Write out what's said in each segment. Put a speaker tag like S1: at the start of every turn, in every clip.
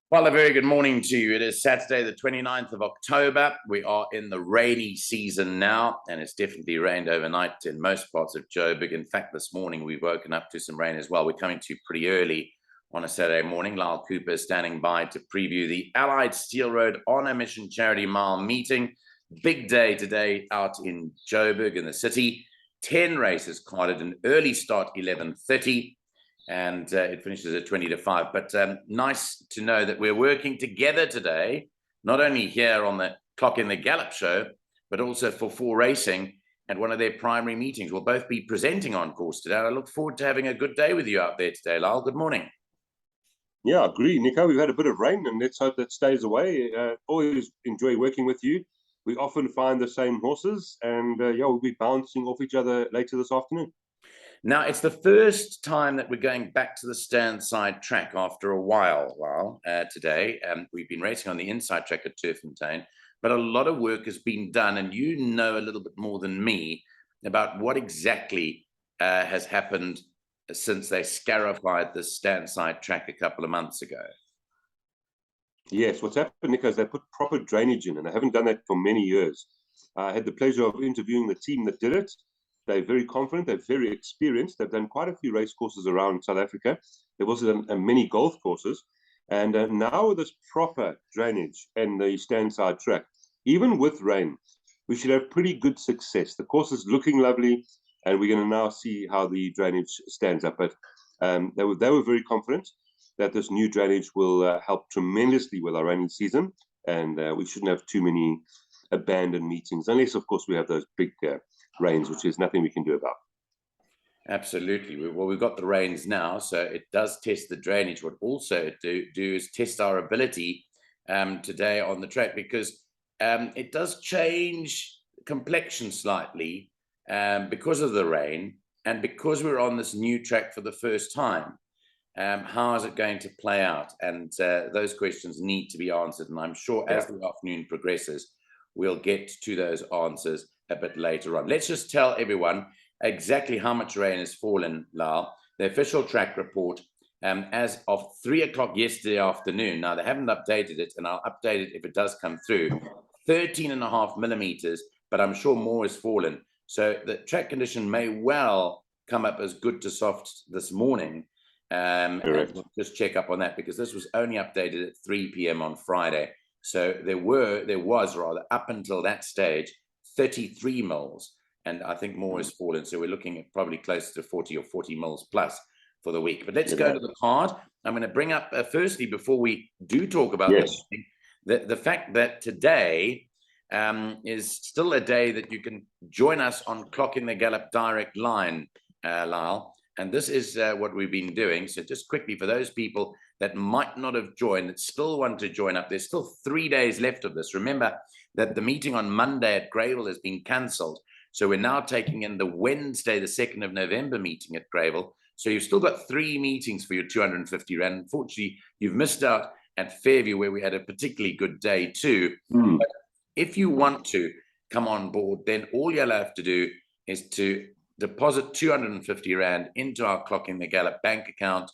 S1: Well, a very good morning to you. It is Saturday, the 29th of October. We are in the rainy season now, and it's definitely rained overnight in most parts of Joburg. In fact, this morning we've woken up to some rain as well. We're coming to you pretty early on a Saturday morning. Lyall Cooper is standing by to preview the Allied Steelrode On a Mission Charity Mile meeting. Big day today out in Joburg in the city. 10 races carded, an early start, 11:30. And it finishes at 20 to 5. But nice to know that we're working together today, not only here on the Clock in the Gallop show, but also for Four Racing at one of their primary meetings. We'll both be presenting on course today. I look forward to having a good day with you out there today, Lyall. Good morning.
S2: Yeah, I agree, Nico. We've had a bit of rain, and let's hope that stays away. Always enjoy working with you. We often find the same horses, and yeah, we'll be bouncing off each other later this afternoon.
S1: Now, it's the first time that we're going back to the Standside track after a while, today. We've been racing on the inside track at Turffontein, but a lot of work has been done, and you know a little bit more than me about what exactly has happened since they scarified the Standside track a couple of months ago.
S2: Yes, what's happened, Nico, is they put proper drainage in, and they haven't done that for many years. I had the pleasure of interviewing the team that did it. They're very confident, they're very experienced. They've done quite a few race courses around South Africa. They've also done many golf courses. And now with this proper drainage and the Standside track, even with rain, we should have pretty good success. The course is looking lovely, and we're going to now see how the drainage stands up. But they were very confident that this new drainage will help tremendously with our rainy season. And we shouldn't have too many abandoned meetings, unless, of course, we have those big rains, which is nothing we can do about.
S1: Absolutely. Well, we've got the rains now, so it does test the drainage. What also do is test our ability today on the track, because it does change complexion slightly because of the rain, and because we're on this new track for the first time. How is it going to play out? And those questions need to be answered, and I'm sure as the afternoon progresses, we'll get to those answers a bit later on. Let's just tell everyone exactly how much rain has fallen, Lyall. The official track report as of 3 o'clock yesterday afternoon. Now, they haven't updated it, and I'll update it if it does come through. 13.5 millimeters, but I'm sure more has fallen. So the track condition may well come up as good to soft this morning. And we'll just check up on that, because this was only updated at 3 p.m. on Friday. So there was up until that stage 33 mils, and I think more has fallen. So we're looking at probably close to 40 or 40 mils plus for the week. But let's go to the card. I'm going to bring up firstly, before we do talk about this, the fact that today is still a day that you can join us on Clock in the Gallop direct line, Lyall. And this is what we've been doing. So just quickly, for those people that might not have joined, that still want to join up, there's still 3 days left of this. Remember that the meeting on Monday at Greyville has been cancelled. So we're now taking in the Wednesday, the 2nd of November meeting at Greyville. So you've still got 3 meetings for your 250 Rand. Unfortunately, you've missed out at Fairview, where we had a particularly good day too. But if you want to come on board, then all you'll have to do is to deposit 250 Rand into our Clock in the Gallop bank account,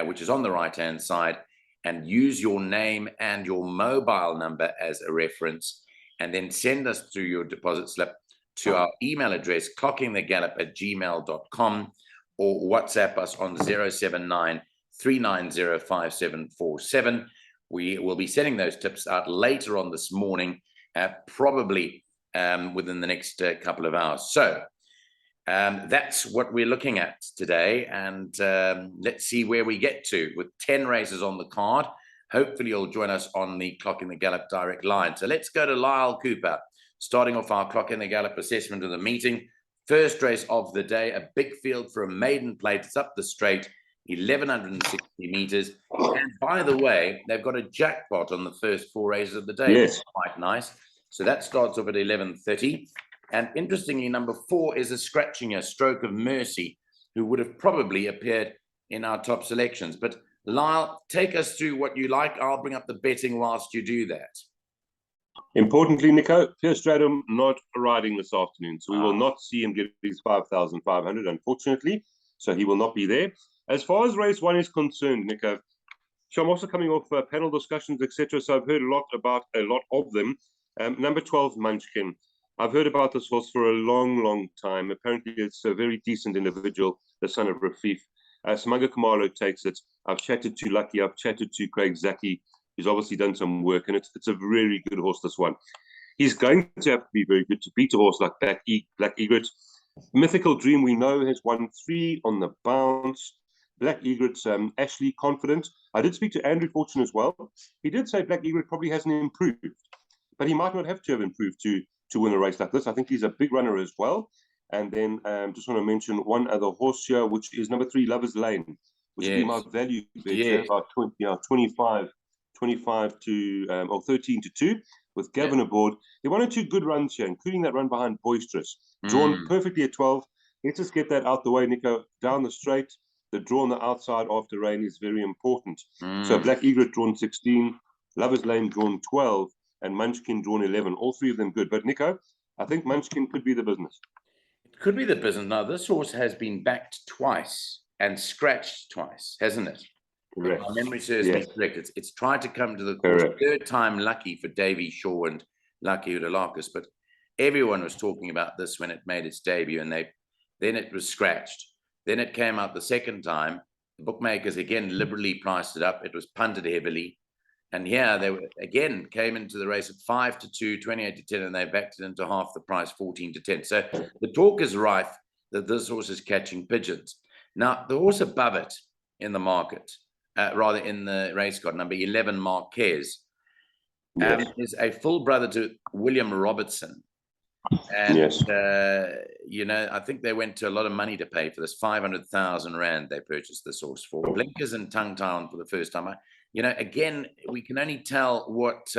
S1: which is on the right-hand side, and use your name and your mobile number as a reference, and then send us through your deposit slip to our email address, clockingthegallop@gmail.com, or WhatsApp us on 079 390 5747. We will be sending those tips out later on this morning, probably within the next couple of hours. So that's what we're looking at today, and let's see where we get to with 10 races on the card. Hopefully you'll join us on the Clock in the Gallop direct line. So let's go to Lyall Cooper, starting off our Clock in the Gallop assessment of the meeting. First race of the day, a big field for a maiden plate. It's up the straight, 1,160 meters. And by the way, they've got a jackpot on the first 4 races of the day.
S2: Yes.
S1: Quite nice. So that starts off at 11:30. And interestingly, number 4 is a scratching, Stroke of Mercy, who would have probably appeared in our top selections. But Lyall, take us through what you like. I'll bring up the betting whilst you do that.
S2: Importantly, Nico, Pierce Stradum not riding this afternoon, so we will not see him get his 5,500, unfortunately. So he will not be there. As far as race 1 is concerned, Nico, so I'm also coming off panel discussions, etc. So I've heard a lot of them. Number 12, Munchkin. I've heard about this horse for a long, long time. Apparently, it's a very decent individual, the son of Rafif. Smuggler Kamalo takes it. I've chatted to Lucky. I've chatted to Craig Zaki. He's obviously done some work, and it's a very good horse, this one. He's going to have to be very good to beat a horse like Black Egret. Mythical Dream, we know, has won 3 on the bounce. Black Egret's Ashley confident. I did speak to Andrew Fortune as well. He did say Black Egret probably hasn't improved, but he might not have to have improved to win a race like this. I think he's a big runner as well. And then just want to mention one other horse here, which is number 3, Lover's Lane, which would be my value bet, about 25 to or 13 to 2 with Gavin aboard. He won 2 good runs here, including that run behind Boisterous. Drawn perfectly at 12. Let's just get that out the way, Nico. Down the straight, the draw on the outside after rain is very important. So Black Egret drawn 16, Lover's Lane drawn 12, and Munchkin drawn 11. All 3 of them good. But Nico, I think Munchkin could be the business.
S1: It could be the business. Now, this horse has been backed twice and scratched twice, hasn't it?
S2: Correct.
S1: My memory serves me correct. It's tried to come to the course. Third time lucky for Davy Shaw and Lucky Udalakis, but everyone was talking about this when it made its debut, and then it was scratched. Then it came out the second time. The bookmakers again liberally priced it up. It was punted heavily. And here they again came into the race at 5 to 2, 28 to 10, and they backed it into half the price, 14 to 10. So the talk is rife that this horse is catching pigeons. Now, the horse above it in the market, rather in the race card, number 11, Marquez, is a full brother to William Robertson. And, you know, I think they went to a lot of money to pay for this, 500,000 Rand they purchased this horse for. Blinkers and tongue tie on for the first time. You know, again, we can only tell what's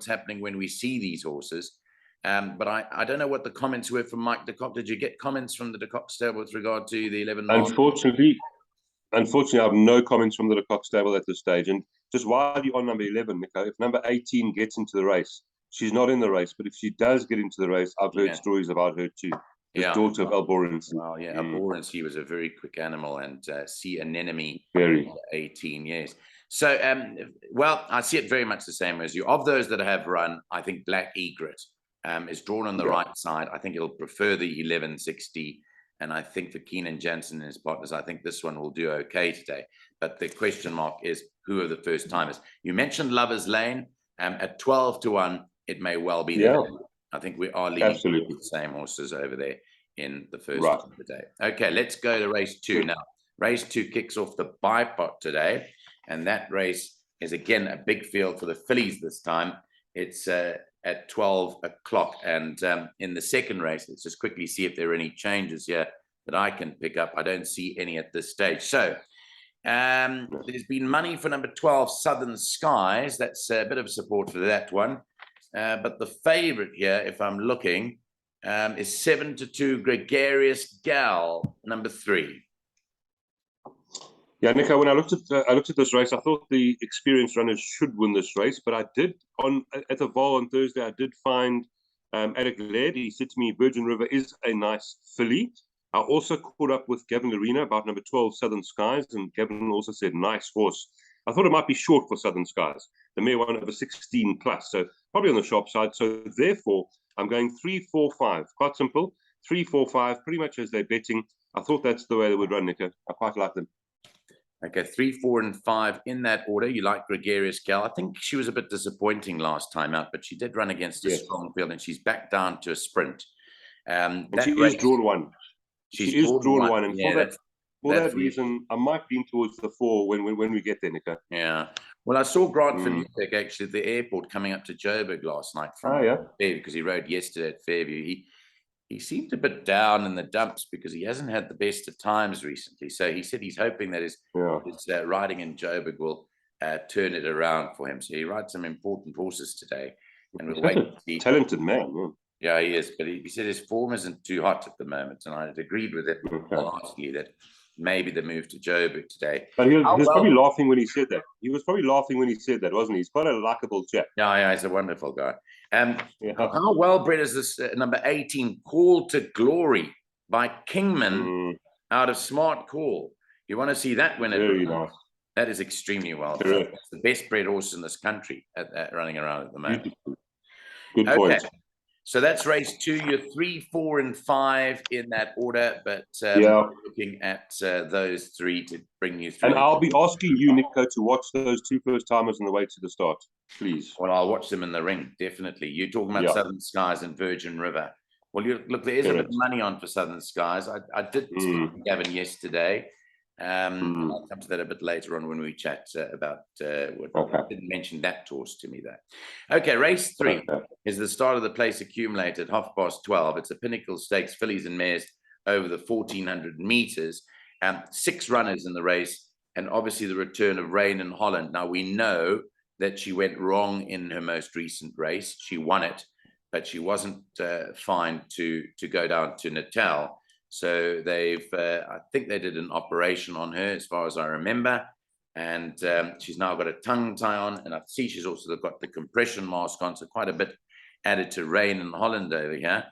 S1: happening when we see these horses. But I don't know what the comments were from Mike de Kock. Did you get comments from the de Kock stable with regard to the 11?
S2: Unfortunately, I have no comments from the de Kock stable at this stage. And just while you're on number 11, Nico, if number 18 gets into the race, she's not in the race. But if she does get into the race, I've heard stories about her too. The daughter of Alborency.
S1: Well, Alborency was a very quick animal, and see anemone.
S2: Very
S1: 18 years. So, well, I see it very much the same as you. Of those that have run, I think Black Egret is drawn on the right side. I think it'll prefer the 1160. And I think for Keenan Jansen and his partners, I think this one will do okay today. But the question mark is, who are the first timers? You mentioned Lover's Lane. At 12 to 1, it may well be there. I think we are leading the same horses over there in the first of the day. Okay, let's go to race 2 now. Race 2 kicks off the bipot today. And that race is, again, a big field for the fillies this time. It's at 12 o'clock. And in the second race, let's just quickly see if there are any changes here that I can pick up. I don't see any at this stage. So there's been money for number 12, Southern Skies. That's a bit of support for that one. But the favorite here, if I'm looking, is 7 to 2, Gregarious Gal, number 3.
S2: Yeah, Nico, when I looked at this race, I thought the experienced runners should win this race. But I did, at the Vol on Thursday, I did find Alec Laird. He said to me, Virgin River is a nice filly. I also caught up with Gavin Arena about number 12, Southern Skies, and Gavin also said, nice horse. I thought it might be short for Southern Skies. The mare won over 16 plus, so probably on the sharp side. So therefore, I'm going 3, 4, 5. Quite simple. 3, 4, 5, pretty much as they're betting. I thought that's the way they would run, Nico. I quite like them.
S1: Okay, 3, 4, and 5 in that order. You like Gregarious Gal. I think she was a bit disappointing last time out, but she did run against a strong field, and she's back down to a sprint.
S2: And she is drawn 1. She is drawn 1, and for that reason, I might lean towards the 4 when we get there, Nico.
S1: Yeah. Well, I saw Grant Van Niekerk actually at the airport coming up to Joburg last night from Fairview, because he rode yesterday at Fairview. He seemed a bit down in the dumps because he hasn't had the best of times recently. So he said he's hoping that his riding in Joburg will turn it around for him. So he rides some important horses today. And we'll wait to see.
S2: Talented man.
S1: Yeah, he is. But he said his form isn't too hot at the moment. And I had agreed with him lastly that maybe the move to Joburg today.
S2: But he was probably laughing when he said that. He was probably laughing when he said that, wasn't he? He's quite a likable chap.
S1: Yeah, he's a wonderful guy. How well bred is this number 18, Call to Glory by Kingman out of Smart Call? You want to see that when it
S2: Very
S1: runs.
S2: nice.
S1: That is extremely well done.
S2: Correct.
S1: It's the best bred horse in this country running around at the moment.
S2: Beautiful. Good
S1: Okay.
S2: point.
S1: So that's race 2. You're 3, 4, and 5 in that order, but
S2: Yeah.
S1: looking at those 3 to bring you through.
S2: And I'll be asking you, Nico, to watch those 2 first-timers on the way to the start, please.
S1: Well, I'll watch them in the ring, definitely. You're talking about Southern Skies and Virgin River. Well, look, there is a bit of money on for Southern Skies. I did speak to Gavin yesterday. I'll come to that a bit later on when we chat about what didn't mention that horse to me though. Okay, race 3 is the start of the place accumulated, 12:30. It's a Pinnacle Stakes, fillies and mares over the 1400 meters. 6 runners in the race, and obviously the return of Rain in Holland. Now we know that she went wrong in her most recent race. She won it, but she wasn't fine to go down to Natal. So they've, I think they did an operation on her, as far as I remember, and she's now got a tongue tie on, and I see she's also got the compression mask on, so quite a bit added to Rain in Holland over here.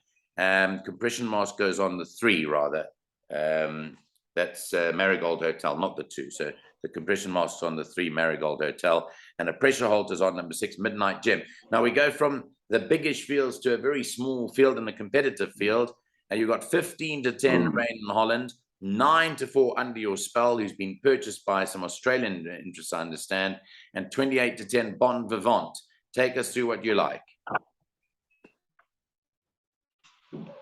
S1: Compression mask goes on the 3 rather. That's Marigold Hotel, not the 2. So the compression mask's on the 3, Marigold Hotel, and a pressure halter's on number 6, Midnight Gem. Now we go from the biggish fields to a very small field and a competitive field. And you've got 15 to 10 Rain in Holland, 9 to 4 Under Your Spell, who's been purchased by some Australian interests, I understand, and 28 to 10 Bon Vivant. Take us through what you like.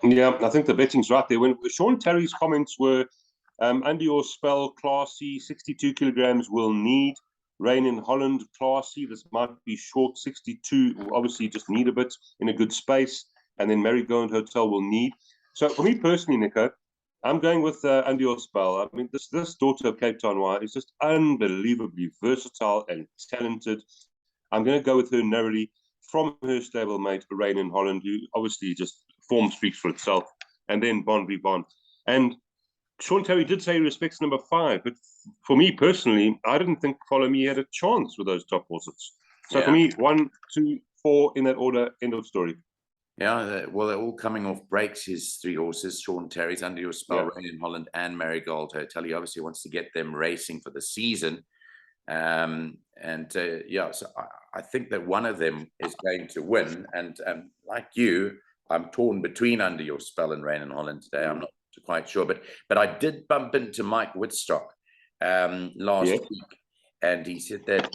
S2: Yeah, I think the betting's right there. When Sean Terry's comments were, Under Your Spell, classy, 62 kilograms will need. Rain in Holland, classy, this might be short, 62, obviously just need a bit in a good space. And then Marigold Hotel will need. So for me personally, Nico, I'm going with Under Your Spell. I mean, this daughter of Cape Town Wire is just unbelievably versatile and talented. I'm going to go with her narrowly from her stablemate, Rain in Holland, who obviously just form speaks for itself, and then Bon Vivant. And Sean Terry did say he respects number 5, but for me personally, I didn't think Follow Me had a chance with those top horses. So for me, 1, 2, 4 in that order, end of story.
S1: Yeah, well, they're all coming off breaks, his 3 horses. Sean Terry's Under Your Spell, Rain in Holland, and Marigold Hotel. He obviously wants to get them racing for the season. So I think that one of them is going to win. And like you, I'm torn between Under Your Spell and Rain in Holland today. I'm not quite sure. But I did bump into Mike Woodstock last week. And he said that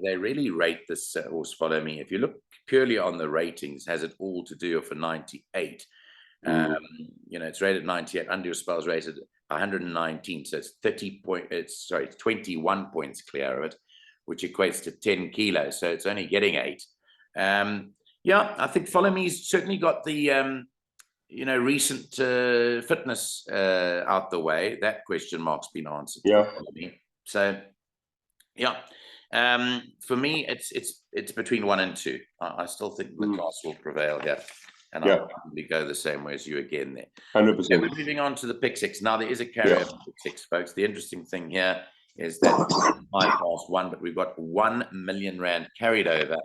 S1: they really rate this horse, Follow Me. If you look purely on the ratings, has it all to do for 98. It's rated 98. Under Your Spell is rated 119. So it's 21 points clear of it, which equates to 10 kilos. So it's only getting 8. I think Follow Me's certainly got the recent fitness out the way. That question mark's been answered.
S2: Yeah.
S1: So for me, it's between 1 and 2. I still think the class will prevail here, and I'll probably go the same way as you again there.
S2: 100%.
S1: Okay, we're moving on to the pick 6 now. There is a carryover pick 6, folks. The interesting thing here is that 5-1, but we've got 1 million rand carried over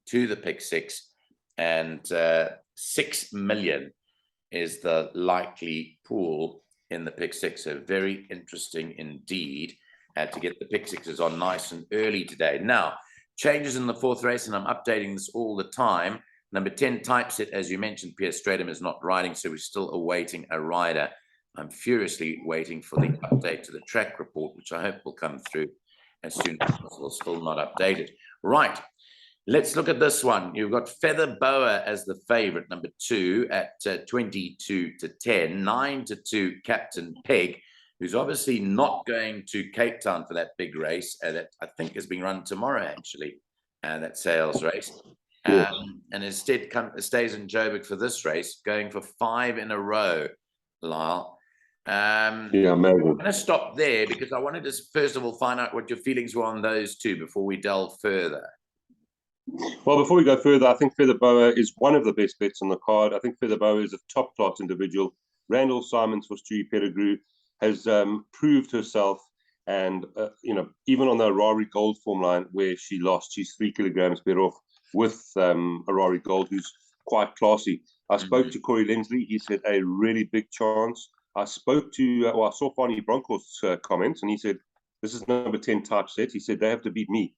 S1: to the pick 6, and 6 million is the likely pool in the pick 6. So very interesting indeed. To get the pick 6s on nice and early today. Now, changes in the 4th race, and I'm updating this all the time. Number 10, Typeset, as you mentioned, Pierre Stratum is not riding, so we're still awaiting a rider. I'm furiously waiting for the update to the track report, which I hope will come through as soon as possible. Still not updated. Right, let's look at this one. You've got Feather Boa as the favorite, number 2 at 22 to 10, 9 to 2, Captain Peg, who's obviously not going to Cape Town for that big race that I think is being run tomorrow, actually, that sales race. And instead stays in Joburg for this race, going for 5 in a row, Lyall. I'm going to stop there because I wanted to, first of all, find out what your feelings were on those 2 before we delve further.
S2: Well, before we go further, I think Feather Boa is one of the best bets on the card. I think Feather Boa is a top-class individual. Randall Simons for Stewie Pettigrew has proved herself, and even on the Harare Gold form line where she lost, she's 3 kilograms better off with Harare Gold, who's quite classy. I spoke to Corey Lensley. He said a really big chance I spoke to, I saw Fani Bronco's comments, and he said, this is number 10 typeset. He said, they have to beat me.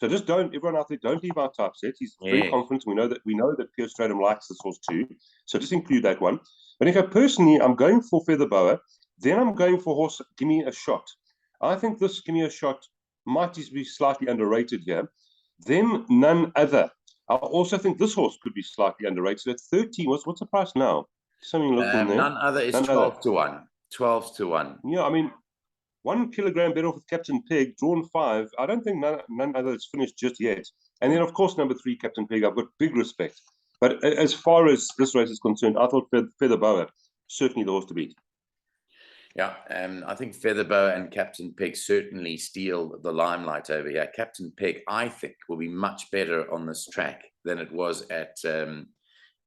S2: So just everyone out there, don't leave our typeset. He's very confident. We know that Pierre Stradum likes this horse too. So just include that one. But if I personally, I'm going for Feather Boa, then I'm going for horse, Give Me a Shot. I think this Give Me a Shot might just be slightly underrated here. Then None Other. I also think this horse could be slightly underrated. At 13, what's the price now? Something looking there.
S1: None Other is 12 to 1. 12 to 1.
S2: Yeah, I mean, 1 kilogram bet off with Captain Peg, drawn 5. I don't think none Other is finished just yet. And then, of course, number 3, Captain Peg. I've got big respect. But as far as this race is concerned, I thought Feather Boa certainly the horse to beat.
S1: Yeah, I think Feather Boa and Captain Peg certainly steal the limelight over here. Captain Peg, I think, will be much better on this track than it was at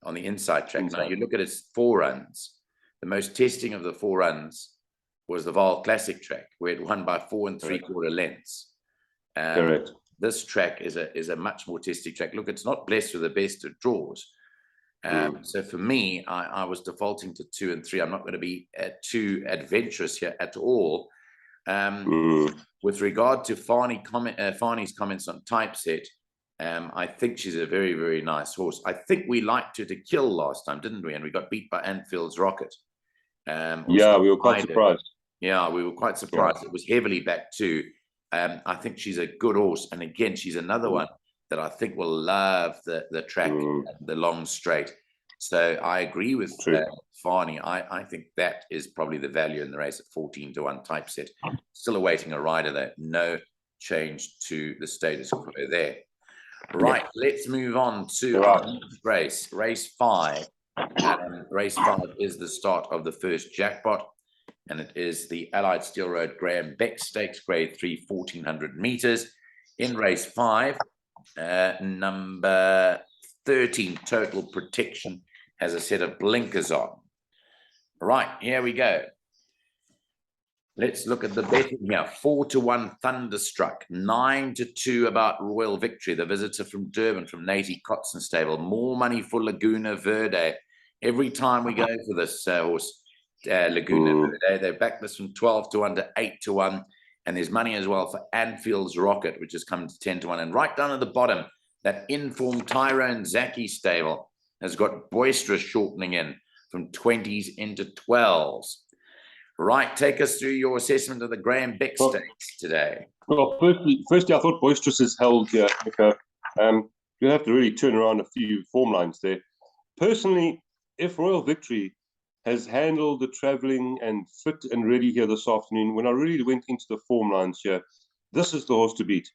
S1: on the inside track. Now, you look at its 4 runs. The most testing of the 4 runs was the Vaal Classic track, where it won by 4 3/4 lengths.
S2: Correct.
S1: This track is a much more testing track. Look, it's not blessed with the best of draws. So for me, I was defaulting to 2 and 3. I'm not going to be too adventurous here at all. With regard to Fani's comments on typeset, I think she's a very, very nice horse. I think we liked her to kill last time, didn't we? And we got beat by Anfield's Rocket.
S2: Yeah, we were quite surprised.
S1: Yeah, we were quite surprised. Yeah. It was heavily back too. I think she's a good horse. And again, she's another one that I think will love the track, the long straight. So I agree with Fani. I think that is probably the value in the race at 14 to 1 typeset. Still awaiting a rider there. No change to the status quo there. Right, let's move on to our next race. Race 5. Race 5 is the start of the first jackpot. And it is the Allied Steelrode Graham Beck Stakes, grade 3, 1400 meters. In race 5, number 13, Total Protection, has a set of blinkers on. Right, here we go. Let's look at the betting here. 4 to 1 Thunderstruck, 9 to 2 about Royal Victory, the visitor from Durban, from Nate Kotson stable. More money for Laguna Verde. Every time we go for this horse, Laguna Verde, they back this from 12 to 1 to 8 to 1. And there's money as well for Anfield's Rocket, which has come to 10 to 1. And right down at the bottom, that informed Tyrone Zaki stable has got Boisterous shortening in from 20s into 12s. Right, take us through your assessment of the Graham Beck Stakes today.
S2: Well, firstly, I thought Boisterous is held here. You'll have to really turn around a few form lines there. Personally, if Royal Victory has handled the travelling and fit and ready here this afternoon, when I really went into the form lines here, this is the horse to beat.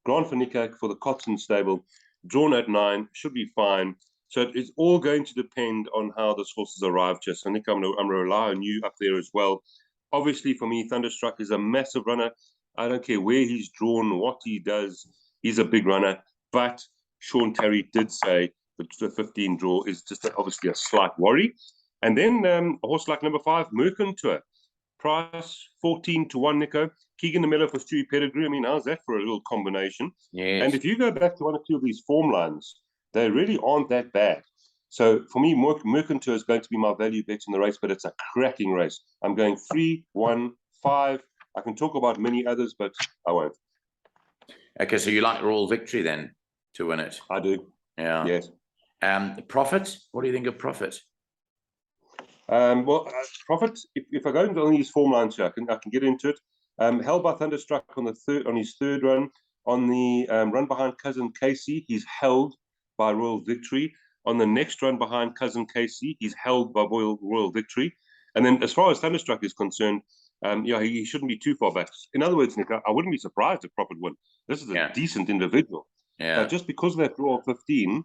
S2: Grant van Niekerk for the Kotson stable, drawn at 9, should be fine. So it's all going to depend on how this horse has arrived here. So Nick, I'm going to rely on you up there as well. Obviously, for me, Thunderstruck is a massive runner. I don't care where he's drawn, what he does. He's a big runner. But Sean Terry did say the 15 draw is just obviously a slight worry. And then a horse like number 5, Mercantour. Price 14 to 1, Nico. Keegan the Miller for Stewie Pedigree. I mean, how's that for a little combination?
S1: Yes.
S2: And if you go back to 1 or 2 of these form lines, they really aren't that bad. So for me, Mercantour is going to be my value bet in the race, but it's a cracking race. I'm going 3, 1, 5. I can talk about many others, but I won't.
S1: Okay, so you like Royal Victory then to win it?
S2: I do.
S1: Yeah.
S2: Yes.
S1: Profit? What do you think of Profit?
S2: Profit. If I go into these form lines here, I can get into it. Held by Thunderstruck on his third run. On the run behind Cousin Casey, he's held by Royal Victory. On the next run behind Cousin Casey, he's held by Royal Victory. And then as far as Thunderstruck is concerned, he shouldn't be too far back. In other words, Nick, I wouldn't be surprised if Profit won. This is a decent individual.
S1: Yeah.
S2: Just because of that draw of 15,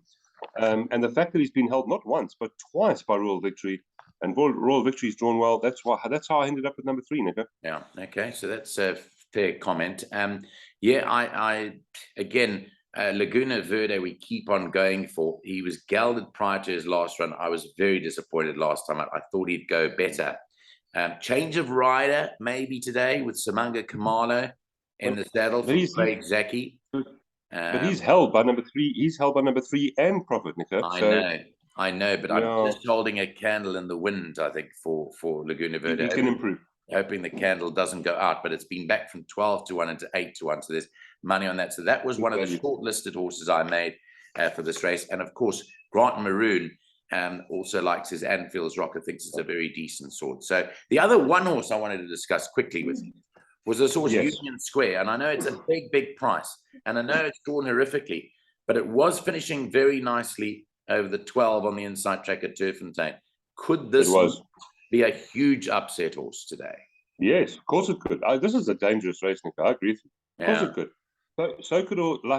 S2: and the fact that he's been held not once, but twice by Royal Victory, and Royal Victory's drawn well, that's how I ended up at number 3, Nick.
S1: Yeah, okay, so that's a fair comment. I again, Laguna Verde, we keep on going for. He was gelded prior to his last run. I was very disappointed last time. I thought he'd go better. Change of rider maybe today with Samanga Kamalo in the saddle for Craig Zaki.
S2: But he's held by number 3. He's held by number 3 and Profit, Nico.
S1: I know. I know, but I'm
S2: Yeah,
S1: just holding a candle in the wind, I think, for Laguna Verde.
S2: it can improve.
S1: Hoping the candle doesn't go out, but it's been back from 12 to 1 into 8 to 1. So there's money on that. So that was one of the shortlisted horses I made for this race. And of course, Grant Maroon also likes his Anfield's Rocket, thinks it's a very decent sort. So the other one horse I wanted to discuss quickly with you was this horse, Union Square. And I know it's a big, big price. And I know it's drawn horrifically, but it was finishing very nicely over the 12 on the inside track at Turffontein. Could this be a huge upset horse today?
S2: Yes, of course it could. This is a dangerous race, Nick. I agree with you. Of course it could.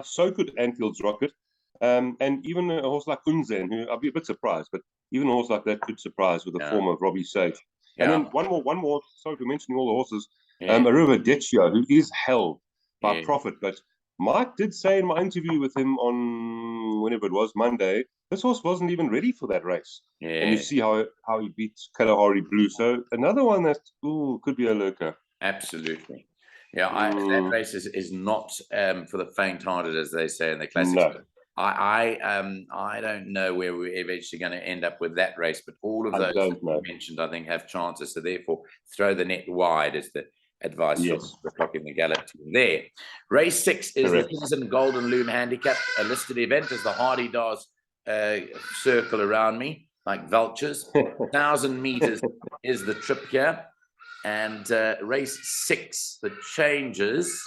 S2: So could Anfield's Rocket. And even a horse like Unzen, who I'd be a bit surprised, but even a horse like that could surprise with the form of Robbie Sage. And then one more. Sorry for mentioning all the horses. Arrivederci, who is held by Profit, but Mike did say in my interview with him on whenever it was, Monday, this horse wasn't even ready for that race. And you see how he beats Kalahari Blue. So another one that could be a lurker.
S1: Absolutely. Yeah, that race is not for the faint-hearted, as they say in the classics. No. I don't know where we're eventually going to end up with that race, but all of those that you mentioned, I think, have chances. So therefore, throw the net wide is the advice from the Clock in the Gallop team there. Race 6 is the Citizen Golden Loom Handicap, a listed event as the Hardy Dars circle around me like vultures. 1,000 meters is the trip here. And race 6, the changes.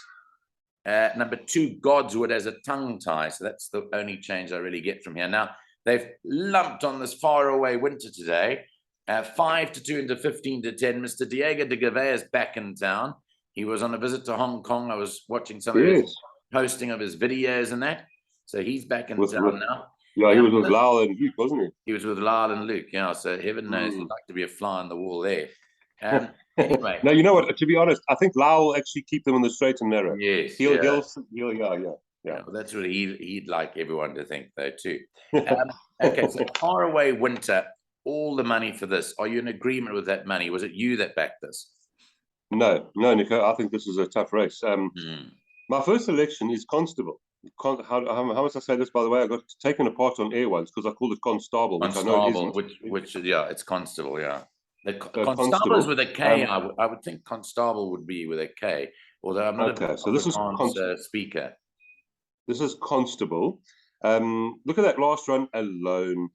S1: Number 2, Godswood as a tongue tie. So that's the only change I really get from here. Now, they've lumped on this far away winter today. 5 to 2 into 15 to 10. Mr. Diego de Gavea is back in town. He was on a visit to Hong Kong. I was watching some of his posting of his videos and that. So he's back in town now.
S2: Yeah, he was with Lyall and Luke, wasn't he?
S1: He was with Lyall and Luke, yeah. So heaven knows he'd like to be a fly on the wall there. Anyway.
S2: No, you know what? To be honest, I think Lyall will actually keep them on the straight and narrow.
S1: Yes.
S2: He'll
S1: well, that's what he'd like everyone to think, though, too. Okay, so far away winter, all the money for this. Are you in agreement with that money? Was it you that backed this?
S2: No, Nico. I think this is a tough race. My first selection is Constable. How must I say this, by the way? I got taken apart on air once because I called it Constable, which I know it isn't.
S1: Which it's Constable, yeah. The Constable is with a K. I would think Constable would be with a K, although I'm not a
S2: so this is
S1: speaker.
S2: This is Constable. Look at that last run alone.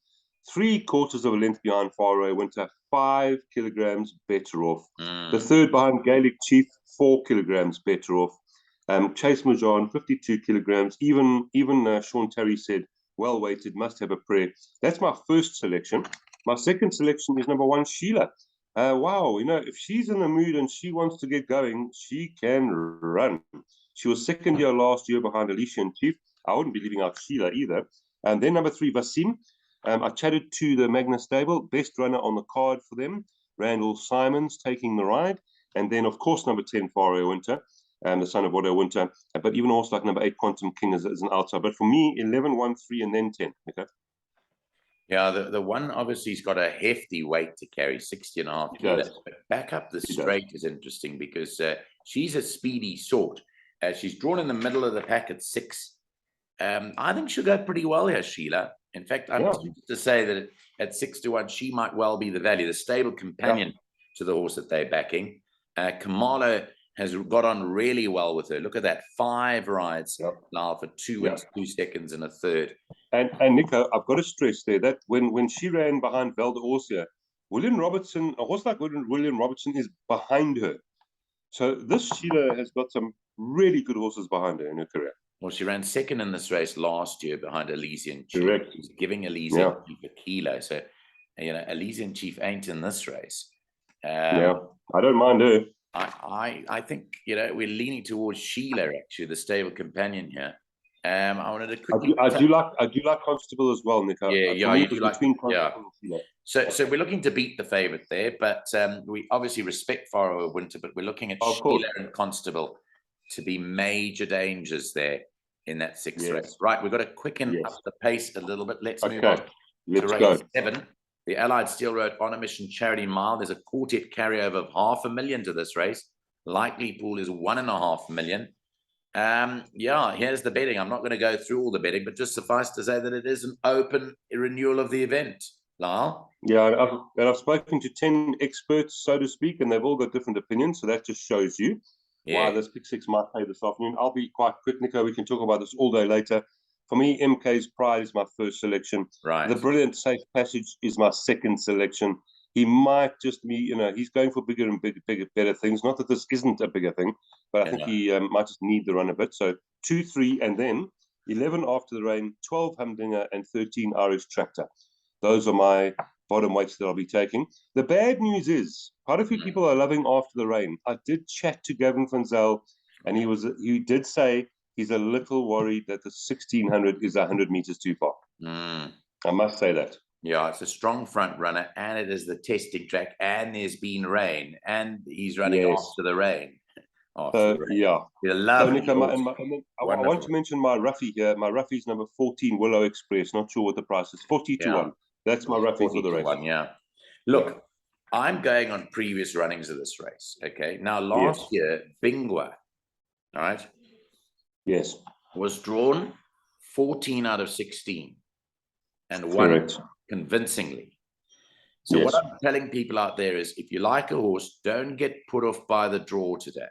S2: 3/4 of a length behind Faraway Winter, 5 kilograms better off. The third behind Gaelic Chief, 4 kilograms better off. Chase Majan, 52 kilograms. Even Sean Terry said, well weighted, must have a prayer. That's my first selection. My second selection is number 1, Sheila. Wow, if she's in the mood and she wants to get going, she can run. She was second year last year behind Alicia and Chief. I wouldn't be leaving out Sheila either. And then number 3, Basim. I chatted to the Magna Stable, best runner on the card for them. Randall Simons taking the ride. And then, of course, number 10, Faraway Winter, the son of Bordeaux Winter. But even also like number 8, Quantum King is an outside. But for me, 11, 1, 3, and then 10. Okay.
S1: Yeah, the one obviously has got a hefty weight to carry, 60.5 kilos. But back up the straight is interesting because she's a speedy sort. She's drawn in the middle of the pack at 6. I think she'll go pretty well here, Sheila. In fact, I'm tempted to say that at 6 to 1, she might well be the value, the stable companion to the horse that they're backing. Kamalo has got on really well with her. Look at that, 5 rides now for 2 wins, 2 seconds and a third.
S2: And Nico, I've got to stress there that when she ran behind Velda Orsia, William Robertson, a horse like William Robertson is behind her. So this Sheila has got some really good horses behind her in her career.
S1: Well, she ran second in this race last year behind Elysian Chief.
S2: Correct.
S1: She's giving Elysian Chief a kilo. So, Elysian Chief ain't in this race.
S2: I don't mind her.
S1: I think, we're leaning towards Sheila, actually, the stable companion here. I wanted to quickly...
S2: I do like Constable as well, Nico.
S1: You do like... So we're looking to beat the favourite there, but we obviously respect Faraway Winter, but we're looking at Sheila and Constable to be major dangers there in that 6th race. Right, we've got to quicken up the pace a little bit. Let's move on to race 7. The Allied Steelrode On a Mission Charity Mile. There's a quartet carryover of $500,000 to this race. Likely pool is $1.5 million. Yeah, here's the betting. I'm not going to go through all the betting, but just suffice to say that it is an open renewal of the event. Lyall?
S2: Yeah, and I've spoken to 10 experts, so to speak, and they've all got different opinions. So that just shows you why this pick six might play this afternoon. I'll be quite quick, Nico. We can talk about this all day later. For me, MK's Pride is my first selection.
S1: Right.
S2: The Brilliant Safe Passage is my second selection. He might just be, he's going for bigger and bigger, better things. Not that this isn't a bigger thing, but I think he might just need the run a bit. So 2, 3, and then 11 After the Rain, 12 Humdinger, and 13 Irish Tractor. Those are my bottom weights that I'll be taking. The bad news is quite a few people are loving After the Rain. I did chat to Gavin van Zyl, and he did say he's a little worried that the 1600 is 100 meters too far. I must say that.
S1: Yeah, it's a strong front runner, and it is the testing track, and there's been rain, and he's running after the rain.
S2: Yeah.
S1: So,
S2: Nico, I want to mention my roughie here. My roughie is number 14, Willow Express. Not sure what the price is. 40 to 1. That's my roughie for the race.
S1: Yeah. Look, I'm going on previous runnings of this race. Okay. Now, last year, Bingwa, all right?
S2: Yes.
S1: Was drawn 14 out of 16 and won convincingly. So what I'm telling people out there is, if you like a horse, don't get put off by the draw today.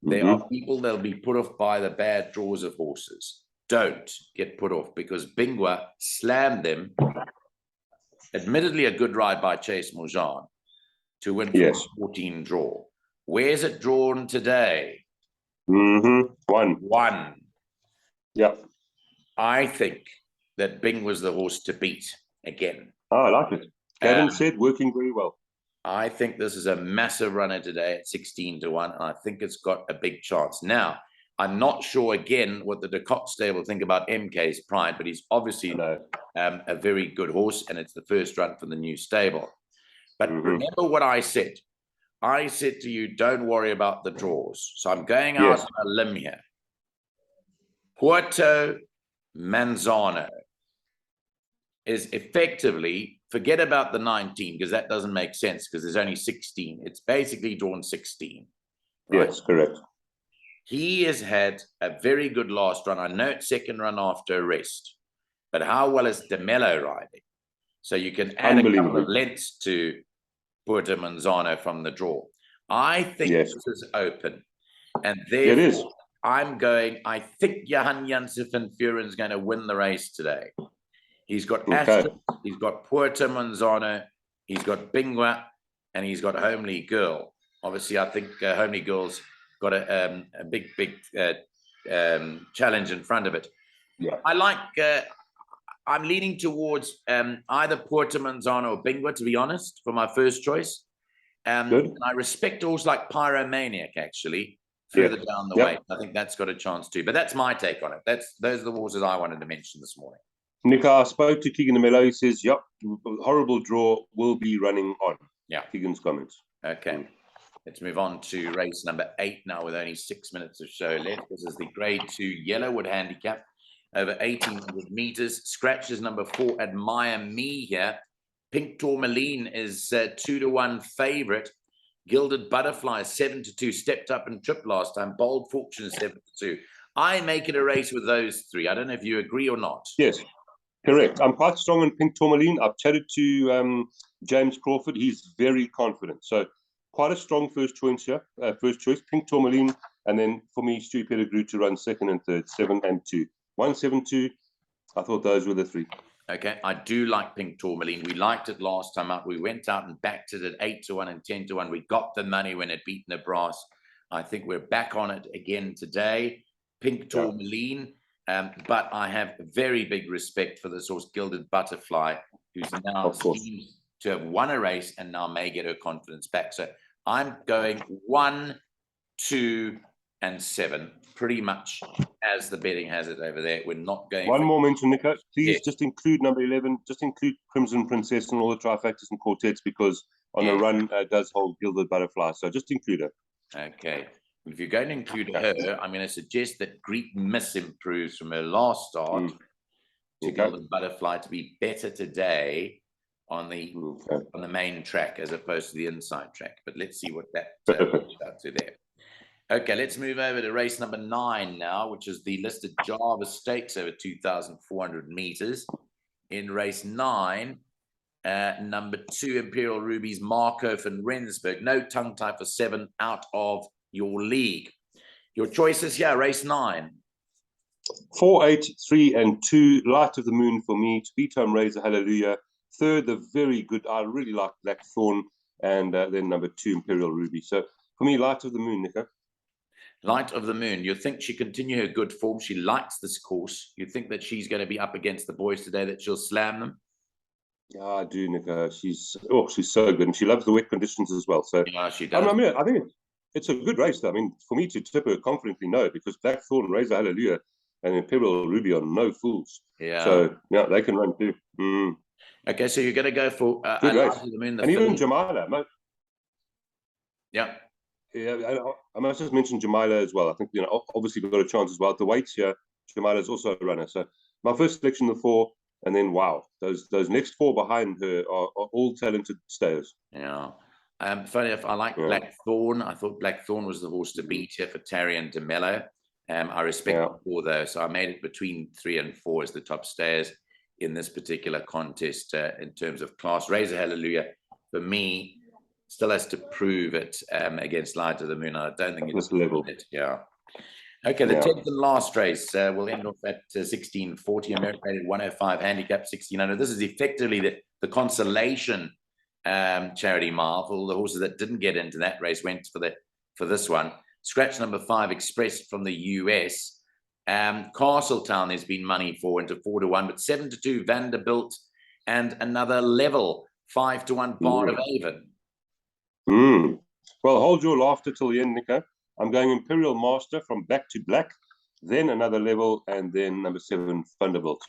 S1: There are people that'll be put off by the bad draws of horses. Don't get put off, because Bingwa slammed them. Admittedly, a good ride by Chase Mojan to win from 14 draw. Where's it drawn today? 1.
S2: Yeah.
S1: I think that Bing was the horse to beat again.
S2: Oh, I like it. Gavin said working very well.
S1: I think this is a massive runner today at 16 to 1, and I think it's got a big chance. Now, I'm not sure, again, what the De Kock stable think about MK's Pride, but he's obviously a very good horse, and it's the first run for the new stable. But remember what I said. I said to you, don't worry about the draws. So I'm going out on a limb here. Puerto Manzano is effectively, forget about the 19, because that doesn't make sense, because there's only 16. It's basically drawn 16.
S2: Right? Yes, correct.
S1: He has had a very good last run. I know it's second run after a rest, but how well is De Mello riding? So you can add a couple of lengths to Puerto Manzano from the draw. I think this is open. And therefore, I think Johan Janssen van Vuren is going to win the race today. He's got Aston, he's got Puerto Manzano, he's got Bingwa, and he's got Homely Girl. Obviously, I think Homely Girl's got a big challenge in front of it. Yeah. I like, I'm leaning towards either Puerto Manzano or Bingwa, to be honest, for my first choice. And I respect horses like Pyromaniac, actually, further down the way. I think that's got a chance too. But that's my take on it. Those are the horses I wanted to mention this morning.
S2: Nick, I spoke to Keegan de Mello. He says, horrible draw, will be running on. Yeah. Keegan's comments.
S1: Okay. Let's move on to race number 8 now, with only 6 minutes of show left. This is the Grade 2 Yellowwood Handicap over 1,800 meters. Scratches number 4, Admire Me here. Pink Tourmaline is 2 to 1 favorite. Gilded Butterfly 7 to 2, stepped up and tripped last time. Bold Fortune 7 to 2. I make it a race with those 3. I don't know if you agree or not.
S2: Yes, correct. I'm quite strong on Pink Tourmaline. I've chatted to James Crawford. He's very confident. So quite a strong first choice here. Pink Tourmaline, and then for me, Stu Pettigrew to run second and third, 7 and 2. 1, 7, 2. I thought those were the 3.
S1: Okay, I do like Pink Tourmaline. We liked it last time out. We went out and backed it at 8 to 1 and 10 to 1. We got the money when it beat Nebraska. I think we're back on it again today. Pink Tourmaline, but I have very big respect for this horse, Gilded Butterfly, who's now seems to have won a race and now may get her confidence back. So I'm going 1, 2, and 7, pretty much as the betting has it over there. We're not going.
S2: One more mention, Nico. Please just include number 11. Just include Crimson Princess and all the trifectas and quartets, because on a run does hold Gilded Butterfly. So just include her.
S1: Okay. If you're going to include her, I'm going to suggest that Greek Miss improves from her last start to Gilded Butterfly to be better today on the main track as opposed to the inside track. But let's see what that works out to there. Okay, let's move over to race number 9 now, which is the listed Java Stakes over 2,400 meters. In race 9, number 2, Imperial Ruby's Marco van Rensburg. No tongue tie for 7 out of your league. Your choices here, race 9.
S2: 4, 8, 3, and 2. Light of the Moon for me. Speed Time Razor Hallelujah. Third, the very good. I really like Blackthorn, and then number 2, Imperial Ruby. So for me, Light of the Moon, Nico.
S1: Light of the Moon. You think she continue her good form? She likes this course. You think that she's going to be up against the boys today, that she'll slam them?
S2: Yeah, I do, Nico. She's so good, and she loves the wet conditions as well. So
S1: yeah, she does.
S2: I think it's a good race, though. I mean, for me to tip her confidently, no, because Blackthorn, Razor Hallelujah, and Imperial Ruby are no fools.
S1: Yeah.
S2: So yeah, they can run too. Mm.
S1: Okay, so you're going to go for
S2: good race.
S1: Light of the Moon,
S2: and even Jamila.
S1: Yeah.
S2: Yeah, I must just mention Jamila as well. I think, obviously we've got a chance as well. The weights here, Jamila is also a runner. So my first selection, the 4, and then wow, those next 4 behind her are all talented stayers.
S1: Yeah. Funny enough, I like Blackthorn. I thought Blackthorn was the horse to beat here for Terry and DeMello. I respect the 4 though, so I made it between 3 and 4 as the top stayers in this particular contest in terms of class. Razor Hallelujah, for me, still has to prove it against Light of the Moon. I don't think it's
S2: level.
S1: Yeah. Okay, the 10th and last race will end off at 1640, American 105 handicap 1600. This is effectively the consolation charity mile for all the horses that didn't get into that race, went for this one. Scratch number 5, Express from the US. Castletown there's been money for into 4-1, but 7-2 Vanderbilt, and another level 5-1 Bar of Avon.
S2: Well, hold your laughter till the end, Nico. I'm going Imperial Master from Back to Black, then another level, and then number 7 Vanderbilt.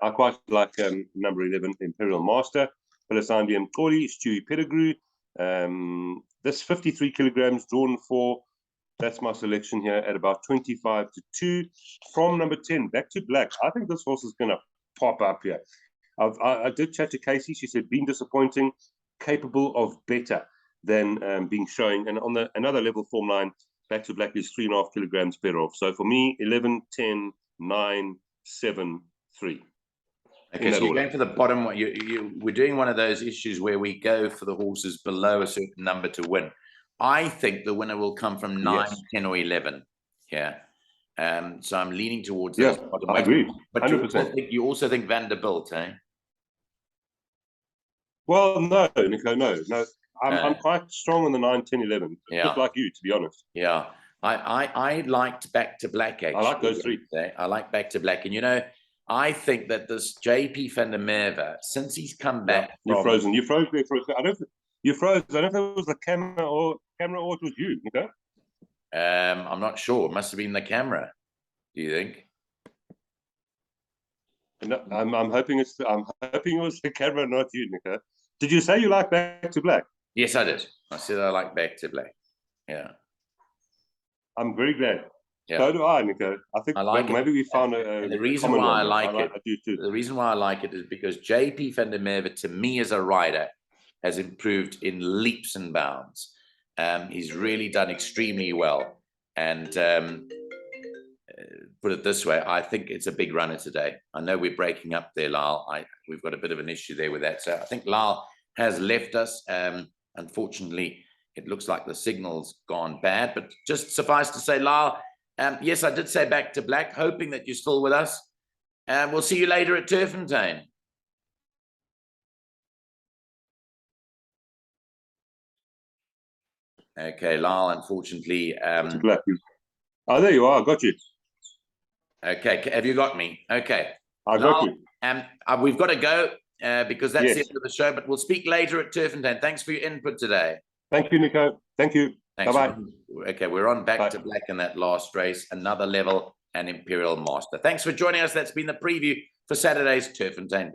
S2: I quite like number 11 Imperial Master. Pelisandi and Corley, Stewie Pettigrew. This 53 kilograms drawn for. That's my selection here at about 25-2 from number 10, Back to Black. I think this horse is going to pop up here. I did chat to Casey. She said, been disappointing, capable of better than being showing. And on another level form line, Back to Black is 3.5 kilograms better off. So for me, 11, 10, 9, 7, 3.
S1: Okay, so you're going for the bottom one. We're doing one of those issues where we go for the horses below a certain number to win. I think the winner will come from 9, 10, or 11. Yeah. So I'm leaning towards those bottom.
S2: I agree.
S1: But
S2: 100%.
S1: you also think Vanderbilt, eh?
S2: Well, no, Nico, no. I'm quite strong on the 9, 10, 11. Just like you, to be honest.
S1: Yeah. I liked Back to Black, actually.
S2: I like those 3.
S1: I like Back to Black. And, I think that this JP van der Merwe, since he's come back...
S2: You're frozen. You froze there for a second. You froze. I don't know if it was the camera or it was you, Nico.
S1: I'm not sure. It must have been the camera. Do you think?
S2: No, I'm hoping it was the camera, not you, Nico. Did you say you like Back to Black?
S1: Yes, I did. I said I like Back to Black. Yeah.
S2: I'm very glad.
S1: Yeah.
S2: So do I, Nico. I think maybe we found
S1: the reason why I like it.
S2: I do too.
S1: The reason why I like it is because JP van der Merwe, to me as a rider, has improved in leaps and bounds. He's really done extremely well. And put it this way, I think it's a big runner today. I know we're breaking up there, Lyall. We've got a bit of an issue there with that. So I think Lyall has left us. Unfortunately, it looks like the signal's gone bad. But just suffice to say, Lyall, yes, I did say Back to Black, hoping that you're still with us. We'll see you later at Turffontein. Okay, Lyall, unfortunately...
S2: Oh, there you are. I got you.
S1: Okay, have you got me? Okay.
S2: I got you.
S1: We've got to go because that's the end of the show, but we'll speak later at Turffontein. Thanks for your input today.
S2: Thank you, Nico. Thank you. Bye-bye.
S1: Okay, we're on Back to Black in that last race, another level, and Imperial Master. Thanks for joining us. That's been the preview for Saturday's Turffontein.